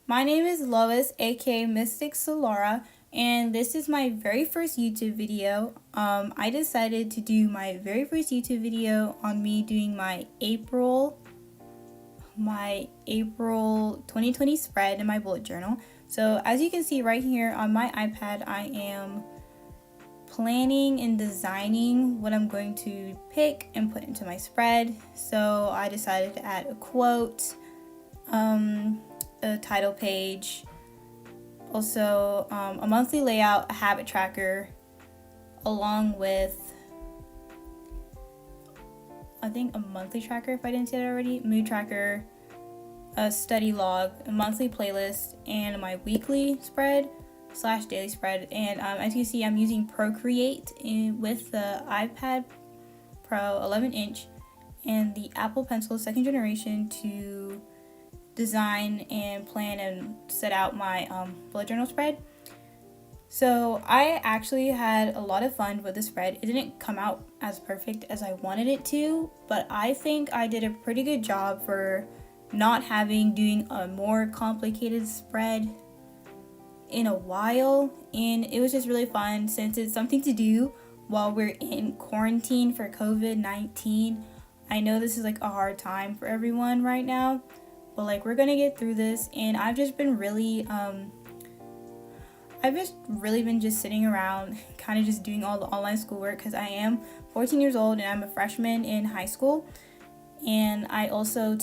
My name is Lois, aka Mystic Solara, and this is my very first YouTube video. I decided to do my very first YouTube video on me doing my April 2020 spread in my bullet journal. So as you can see right here on my iPad, I am planning and designing what I'm going to pick and put into my spread. So I decided to add a quote, a title page, also a monthly layout, a habit tracker, along with I think a monthly tracker if I didn't say that already, mood tracker, a study log, a monthly playlist, and my weekly spread / daily spread. And as you see, I'm using Procreate with the iPad Pro 11-inch and the Apple Pencil 2nd generation to design and plan and set out my bullet journal spread. So I actually had a lot of fun with the spread. It didn't come out as perfect as I wanted it to, but I think I did a pretty good job for not doing a more complicated spread in a while, and it was just really fun since it's something to do while we're in quarantine for COVID-19. I know this is like a hard time for everyone right now, but like we're gonna get through this. And I've just been really been just sitting around kind of just doing all the online schoolwork because I am 14 years old and I'm a freshman in high school, and I'm also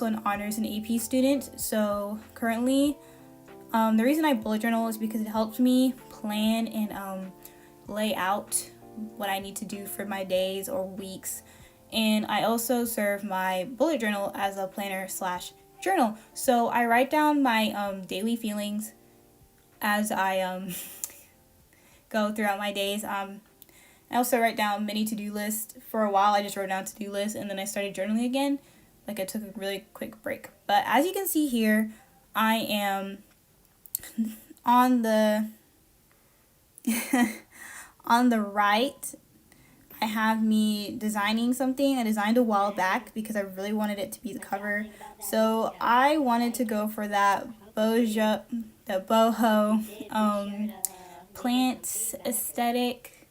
an honors and AP student. So currently the reason I bullet journal is because it helps me plan and lay out what I need to do for my days or weeks. And I also serve my bullet journal as a planner / journal. So I write down my daily feelings as I go throughout my days. I also write down mini to-do lists. For a while I just wrote down to-do lists and then I started journaling again. Like I took a really quick break. But as you can see here, I am on the on the right, I have me designing something I designed a while back because I really wanted it to be the cover. So I wanted to go for that boho plant aesthetic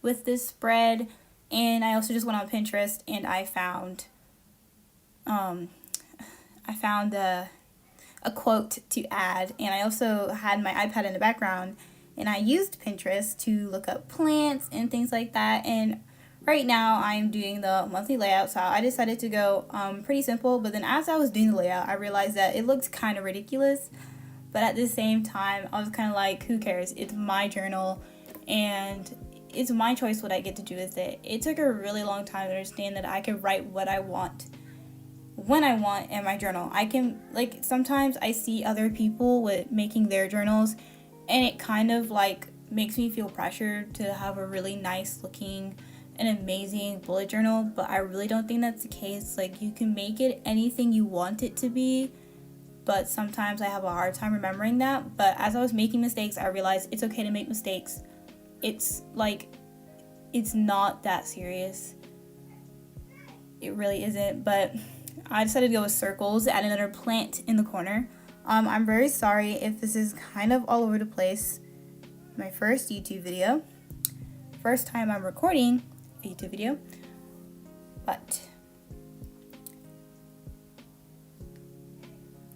with this spread. And I also just went on Pinterest and I found a quote to add, and I also had my iPad in the background and I used Pinterest to look up plants and things like that. And right now I'm doing the monthly layout, so I decided to go pretty simple. But then as I was doing the layout, I realized that it looked kind of ridiculous, but at the same time I was kind of like, who cares? It's my journal and it's my choice what I get to do with it. It took a really long time to understand that I could write what I want when I want in my journal. I can, like, sometimes I see other people with making their journals and it kind of like makes me feel pressured to have a really nice looking and amazing bullet journal, but I really don't think that's the case. Like, you can make it anything you want it to be, but sometimes I have a hard time remembering that. But as I was making mistakes, I realized it's okay to make mistakes. It's like, it's not that serious. It really isn't. But I decided to go with circles, add another plant in the corner. I'm very sorry if this is kind of all over the place. My first YouTube video. First time I'm recording a YouTube video. But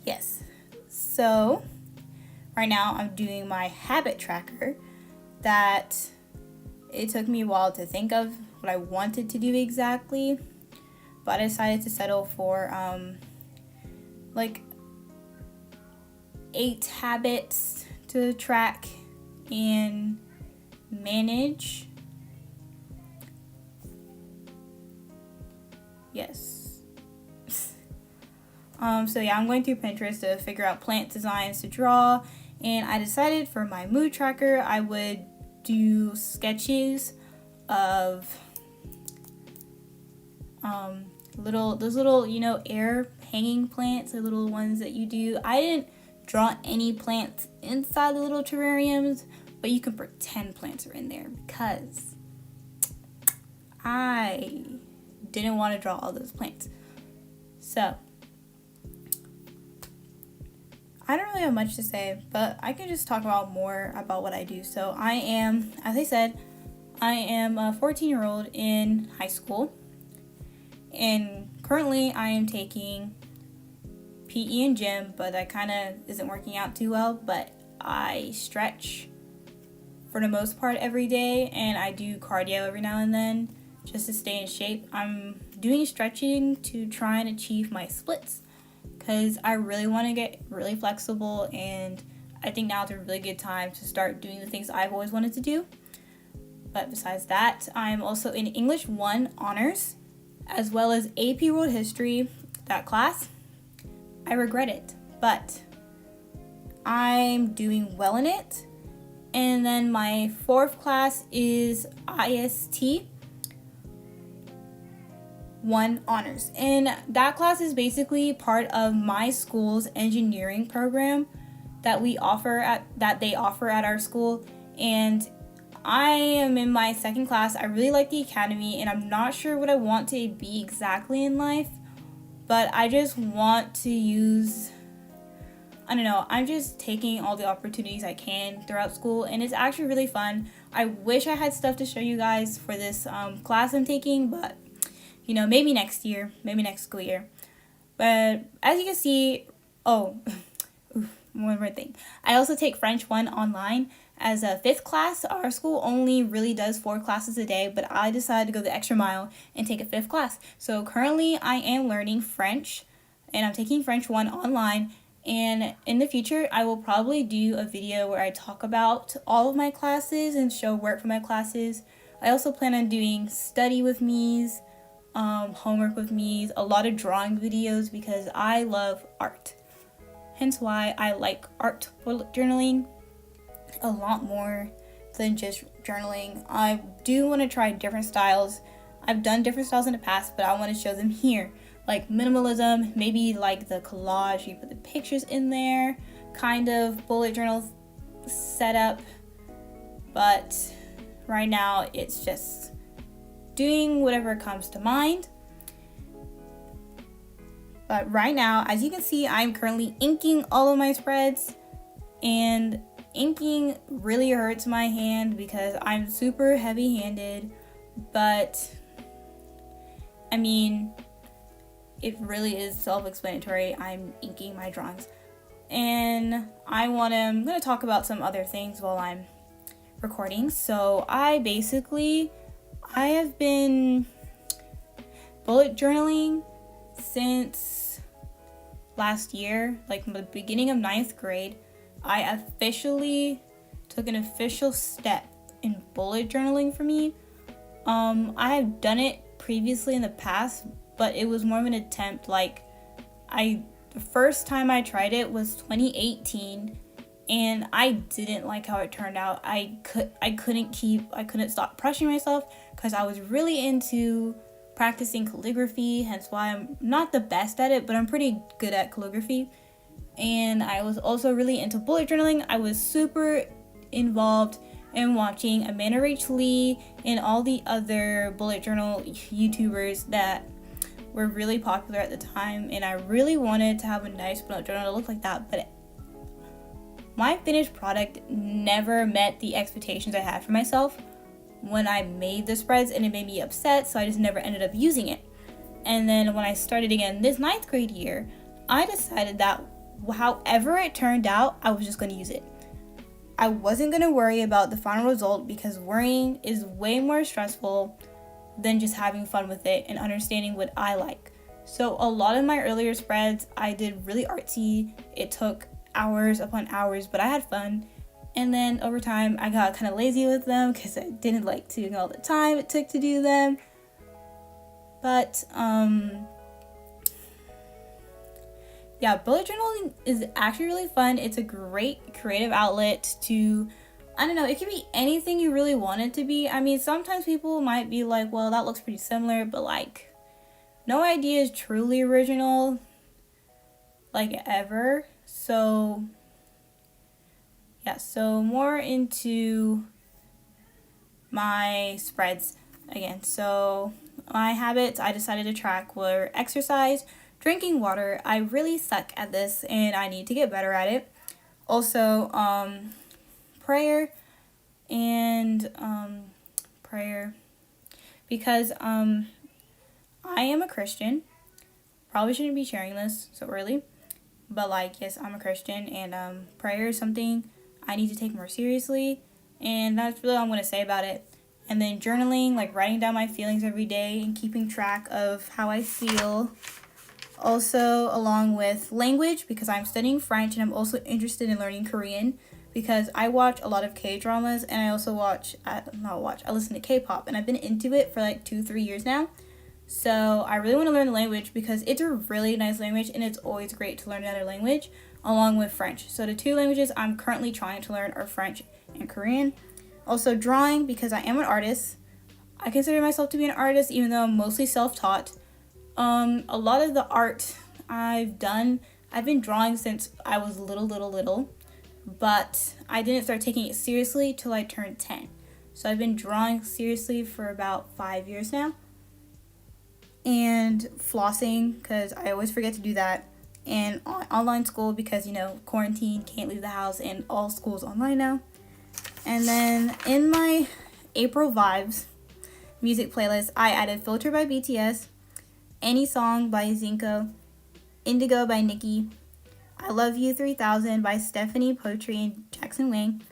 yes. So right now I'm doing my habit tracker that it took me a while to think of what I wanted to do exactly. But I decided to settle for like 8 habits to track and manage. Yes. So yeah, I'm going through Pinterest to figure out plant designs to draw, and I decided for my mood tracker I would do sketches of those little, air hanging plants, the little ones that you do. I didn't draw any plants inside the little terrariums, but you can pretend plants are in there because I didn't want to draw all those plants. So I don't really have much to say, but I can just talk about more about what I do. So I am, as I said, I am a 14-year-old in high school, and currently I am taking PE and gym, but that kind of isn't working out too well. But I stretch for the most part every day, and I do cardio every now and then just to stay in shape. I'm doing stretching to try and achieve my splits because I really want to get really flexible, and I think now is a really good time to start doing the things I've always wanted to do. But besides that, I'm also in English 1 honors as well as AP World History. That class, I regret it, but I'm doing well in it. And then my 4th class is IST 1 honors, and that class is basically part of my school's engineering program that they offer at our school. And I am in my 2nd class. I really like the academy, and I'm not sure what I want to be exactly in life, but I just want to I'm just taking all the opportunities I can throughout school, and it's actually really fun. I wish I had stuff to show you guys for this class I'm taking, but maybe next year, maybe next school year. But as you can see, one more thing. I also take French 1 online as a 5th class. Our school only really does 4 classes a day, but I decided to go the extra mile and take a 5th class. So currently I am learning French, and I'm taking French 1 online. And in the future, I will probably do a video where I talk about all of my classes and show work for my classes. I also plan on doing study with me's, homework with me's, a lot of drawing videos because I love art. Hence why I like art bullet journaling a lot more than just journaling. I do want to try different styles. I've done different styles in the past, but I want to show them here. Like minimalism, maybe like the collage, you put the pictures in there, kind of bullet journal setup. But right now it's just doing whatever comes to mind. But right now, as you can see, I'm currently inking all of my spreads, and inking really hurts my hand because I'm super heavy-handed, but I mean, it really is self-explanatory. I'm inking my drawings, and I'm going to talk about some other things while I'm recording. So I have been bullet journaling since last year, like the beginning of 9th grade. I officially took an official step in bullet journaling for me. I have done it previously in the past, but it was more of an attempt. The first time I tried it was 2018, and I didn't like how it turned out. I couldn't stop pressuring myself because I was really into practicing calligraphy, hence why I'm not the best at it, but I'm pretty good at calligraphy. And I was also really into bullet journaling. I was super involved in watching Amanda Rach Lee and all the other bullet journal YouTubers that were really popular at the time, and I really wanted to have a nice bullet journal that looked like that, but my finished product never met the expectations I had for myself when I made the spreads, and it made me upset, so I just never ended up using it. And then when I started again this 9th grade year, I decided that however it turned out, I was just going to use it. I wasn't going to worry about the final result because worrying is way more stressful than just having fun with it and understanding what I like. So a lot of my earlier spreads I did really artsy. It took hours upon hours, but I had fun. And then over time I got kind of lazy with them because I didn't like doing all the time it took to do them. But bullet journaling is actually really fun. It's a great creative outlet to, it can be anything you really want it to be. I mean, sometimes people might be like, well, that looks pretty similar, but no idea is truly original, ever. So more into my spreads again. So my habits I decided to track were exercise, drinking water. I really suck at this and I need to get better at it. Also, prayer and prayer, because I am a Christian. Probably shouldn't be sharing this so early, but like, yes, I'm a Christian, and prayer is something I need to take more seriously, and that's really all I'm going to say about it. And then journaling, like writing down my feelings every day and keeping track of how I feel. Also, along with language, because I'm studying French and I'm also interested in learning Korean, because I watch a lot of K-dramas, and I also I listen to K-pop, and I've been into it for like 2-3 years now. So I really want to learn the language because it's a really nice language, and it's always great to learn another language along with French. So the two languages I'm currently trying to learn are French and Korean. Also drawing, because I am an artist. I consider myself to be an artist even though I'm mostly self-taught. A lot of the art I've been drawing since I was little, but I didn't start taking it seriously till I turned 10. So I've been drawing seriously for about 5 years now. And flossing, because I always forget to do that. And online school, because, quarantine, can't leave the house, and all school's online now. And then in my April Vibes music playlist, I added Filter by BTS, Any Song by Zinko, Indigo by Nicki, I Love You 3000 by Stephanie Potri and Jackson Wang,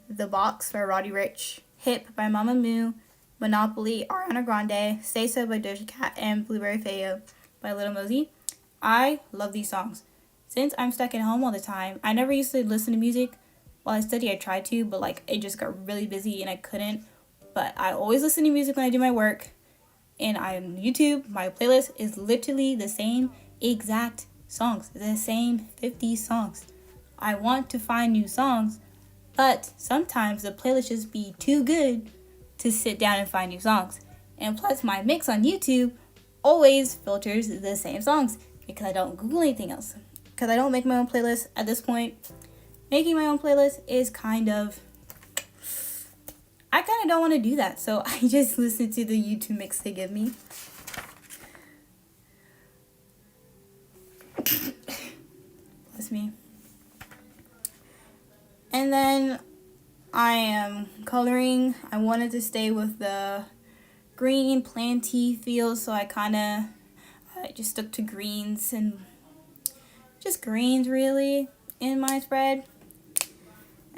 The Box by Roddy Ricch, Hip by Mamamoo, Monopoly, Ariana Grande, Say So by Doja Cat, and Blueberry Faygo by Lil Mosey. I love these songs. Since I'm stuck at home all the time, I never used to listen to music. While I study, I tried to, but it just got really busy and I couldn't. But I always listen to music when I do my work. And on YouTube, my playlist is literally the same exact songs. The same 50 songs. I want to find new songs, but sometimes the playlist just be too good to sit down and find new songs. And plus, my mix on YouTube always filters the same songs because I don't Google anything else. Because I don't make my own playlist at this point. Making my own playlist is I don't want to do that, so I just listen to the YouTube mix they give me. Bless me. And then I am coloring. I wanted to stay with the green planty feel, so I just stuck to greens and just greens really in my spread.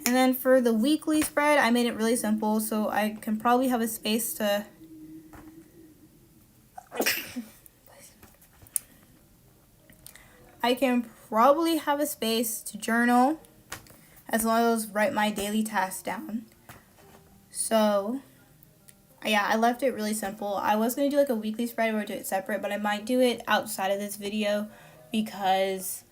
And then for the weekly spread, I made it really simple, so I can probably have a space to journal as long as write my daily tasks down. So yeah, I left it really simple. I was going to do a weekly spread or do it separate, but I might do it outside of this video because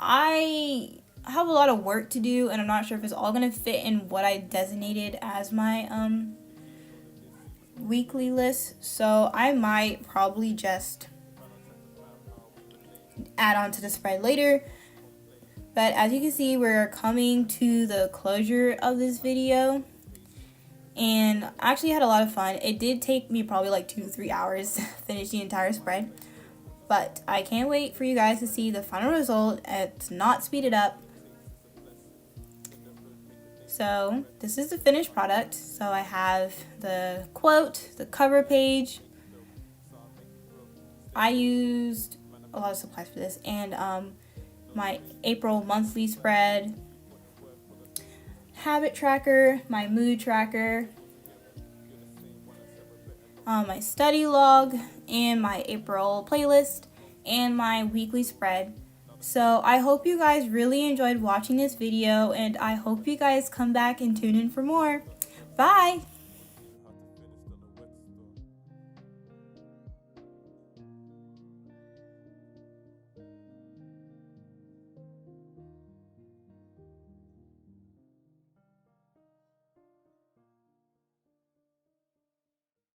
I have a lot of work to do and I'm not sure if it's all going to fit in what I designated as my weekly list. So I might probably just add on to the spread later. But as you can see, we're coming to the closure of this video. And I actually had a lot of fun. It did take me probably 2-3 hours to finish the entire spread. But I can't wait for you guys to see the final result. It's not speeded up. So this is the finished product. So I have the quote, the cover page. I used a lot of supplies for this. And my April monthly spread, habit tracker, my mood tracker, my study log, and my April playlist, and my weekly spread. So I hope you guys really enjoyed watching this video, and I hope you guys come back and tune in for more. Bye!